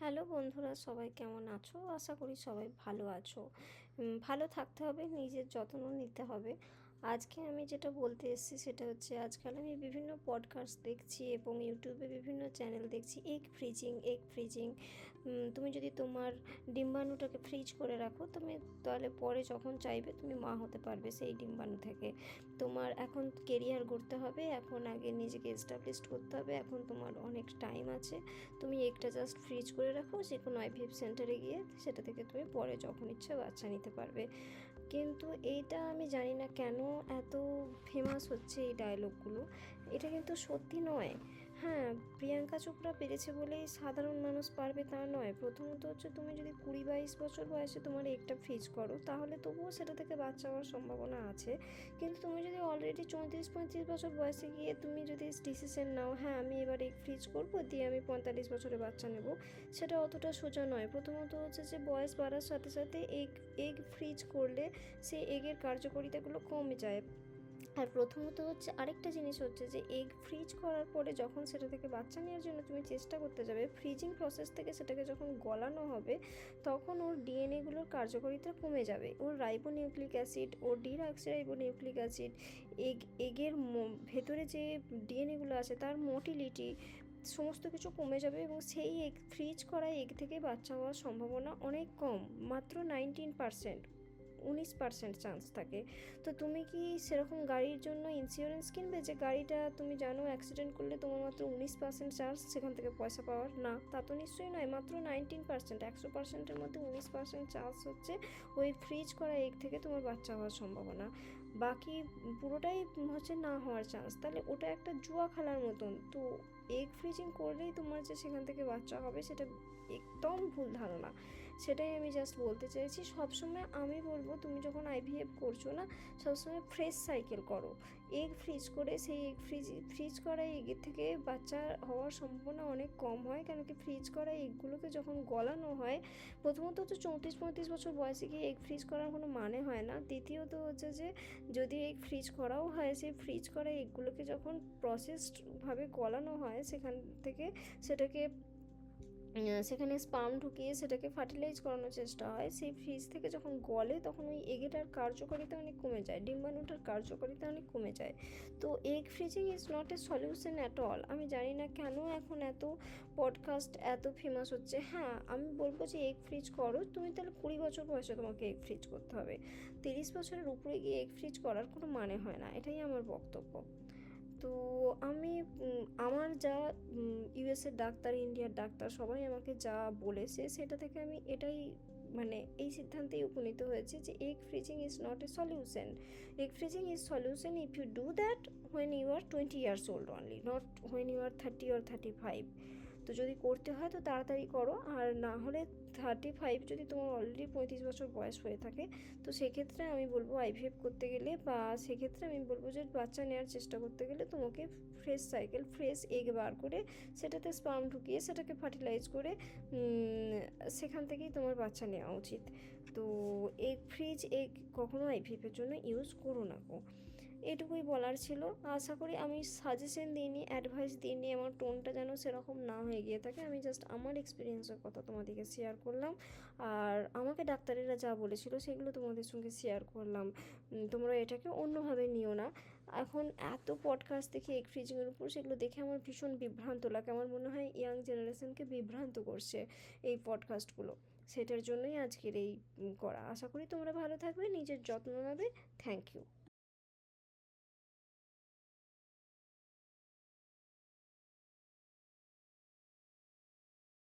Hello বন্ধুরা, সবাই কেমন আছো? আশা করি সবাই ভালো আছো। ভালো থাকতে হবে, নিজের যত্ন নিতে হবে। আজকে আমি যেটা বলতে এসেছি সেটা হচ্ছে, আজকাল আমি বিভিন্ন পডকাস্ট দেখছি এবং ইউটিউবে বিভিন্ন চ্যানেল দেখছি এগ ফ্রিজিং। তুমি যদি তোমার ডিম্বাণুটাকে ফ্রিজ করে রাখো, তুমি তাহলে পরে যখন চাইবে তুমি মা হতে পারবে সেই ডিম্বাণু থেকে। তোমার এখন কেরিয়ার গড়তে হবে, এখন আগে নিজেকে এস্টাবলিশড করতে হবে, এখন তোমার অনেক টাইম আছে। তুমি এগটা জাস্ট ফ্রিজ করে রাখো, যে কোনো আইভিএফ সেন্টারে গিয়ে সেটা থেকে তুমি পরে যখন ইচ্ছা বাচ্চা নিতে পারবে। কিন্তু এইটা আমি জানি না কেন এত ফেমাস হচ্ছে এই ডায়লগগুলো। এটা কিন্তু সত্যি নয়। হ্যাঁ, প্রিয়াঙ্কা চোপড়া পেরেছে বলেই সাধারণ মানুষ পারবে তা নয়। প্রথমত হচ্ছে, তুমি যদি 20-22 বছর বয়সে তোমার এগটা ফ্রিজ করো, তাহলে তবুও সেটা থেকে বাচ্চা হওয়ার সম্ভাবনা আছে। কিন্তু তুমি যদি অলরেডি 34-35 বছর বয়সে গিয়ে তুমি যদি ডিসিশন নাও, হ্যাঁ আমি এবার এগ ফ্রিজ করবো, দিয়ে আমি 45 বছরে বাচ্চা নেব, সেটা অতটা সোজা নয়। প্রথমত হচ্ছে যে বয়স বাড়ার সাথে সাথে এগ ফ্রিজ করলে সেই এগের কার্যকারিতাগুলো কমে যায়। আর প্রথমত হচ্ছে আরেকটা জিনিস হচ্ছে যে, এগ ফ্রিজ করার পরে যখন সেটা থেকে বাচ্চা নেওয়ার জন্য তুমি চেষ্টা করতে যাবে, ফ্রিজিং প্রসেস থেকে সেটাকে যখন গলানো হবে, তখন ওর ডিএনএগুলোর কার্যকারিতা কমে যাবে। ওর রাইবোনিউক্লিক অ্যাসিড, ওর ডিরাক্সিরাইবোনিউক্লিক অ্যাসিড, এগের ভেতরে যে ডিএনএগুলো আছে তার মোটিলিটি সমস্ত কিছু কমে যাবে, এবং সেই এগ ফ্রিজ করা এগ থেকে বাচ্চা হওয়ার সম্ভাবনা অনেক কম, মাত্র 19%, 19% চান্স থাকে। তো তুমি কি সেরকম গাড়ির জন্য ইন্স্যুরেন্স কিনবে, যে গাড়িটা তুমি জানো অ্যাক্সিডেন্ট করলে তোমার মাত্র 19% চান্স সেখান থেকে পয়সা পাওয়ার? না, তা তো নিশ্চয়ই নয়। মাত্র 19%, 100%-এর মধ্যে 19% চান্স হচ্ছে ওই ফ্রিজ করা এগ থেকে তোমার বাচ্চা হওয়ার সম্ভাবনা। বাকি পুরোটাই হচ্ছে না হওয়ার চান্স। তাহলে ওটা একটা জুয়া খেলার মতন। তো এগ ফ্রিজিং করলেই তোমার যে সেখান থেকে বাচ্চা হবে, সেটা একদম ভুল ধারণা। সেটাই আমি জাস্ট বলতে চাইছি। সবসময় আমি বলবো, তুমি যখন আইভিএফ করছো না, সবসময় ফ্রেশ সাইকেল করো। এগ ফ্রিজ করে সেই এগ ফ্রিজ করা এগের থেকে বাচ্চা হওয়ার সম্ভাবনা অনেক কম হয়। কেন কি, ফ্রিজ করা এগগুলোকে যখন গলানো হয়, প্রথমত হচ্ছে 34-35 বছর বয়সে গিয়ে এগ ফ্রিজ করার কোনো মানে হয় না। দ্বিতীয়ত হচ্ছে যে, যদি এগ ফ্রিজ করাও হয়, সেই ফ্রিজ করা এগগুলোকে যখন প্রসেসডভাবে গলানো হয়, সেখান থেকে সেটাকে সেখানে স্পাম ঢুকিয়ে সেটাকে ফার্টিলাইজ করানোর চেষ্টা হয়। সেই ফ্রিজ থেকে যখন গলে, তখন ওই এগেটার কার্যকারিতা অনেক কমে যায়, ডিম্বাণুটার কার্যকারিতা অনেক কমে যায়। তো egg freezing is not a solution at all. আমি জানি না কেন এখন এত পডকাস্ট এত ফেমাস হচ্ছে। হ্যাঁ, আমি বলবো যে এগ ফ্রিজ করো, তুমি তাহলে 20 বছর বয়সে তোমাকে এগ ফ্রিজ করতে হবে। 30 বছরের উপরে গিয়ে এগ ফ্রিজ করার কোনো মানে হয় না, এটাই আমার বক্তব্য। তো আমি আমার যা ইউএসের ডাক্তার, ইন্ডিয়ার ডাক্তার সবাই আমাকে যা বলেছে, সেটা থেকে আমি এটাই মানে এই সিদ্ধান্তেই উপনীত হয়েছে যে egg freezing is not a solution. Egg freezing is solution if you do that when you are 20 years old only, not when you are 30 or 35। তো যদি করতে হয় তো তাড়াতাড়ি করো, আর না হলে 35, যদি তোমার অলরেডি 35 বছর বয়স হয়ে থাকে, তো সেক্ষেত্রে আমি বলবো আইভিএফ করতে গেলে, বা সেক্ষেত্রে আমি বলবো যে বাচ্চা নেওয়ার চেষ্টা করতে গেলে তোমাকে ফ্রেশ এগ বার করে সেটাতে স্পার্ম ঢুকিয়ে সেটাকে ফার্টিলাইজ করে সেখান থেকেই তোমার বাচ্চা নেওয়া উচিত। তো এগ কখনো আইভিএফের জন্য ইউজ করো না গো। এটুকুই বলার ছিল। আশা করি আমি সাজেশন দিইনি, অ্যাডভাইস দিইনি, আমার টোনটা যেন সেরকম না হয়ে গিয়ে থাকে। আমি জাস্ট আমার এক্সপিরিয়েন্সের কথা তোমাদেরকে শেয়ার করলাম, আর আমাকে ডাক্তারেরা যা বলেছিল সেগুলো তোমাদের সঙ্গে শেয়ার করলাম। তোমরা এটাকে অন্যভাবে নিও না। এখন এত পডকাস্ট দেখি এগ ফ্রিজিংয়ের উপর, সেগুলো দেখে আমার ভীষণ বিভ্রান্ত লাগে। আমার মনে হয় ইয়াং জেনারেশনকে বিভ্রান্ত করছে এই পডকাস্টগুলো। সেটার জন্যই আজকের এই করা। আশা করি তোমরা ভালো থাকবে, নিজের যত্ন নেবে। Thank you.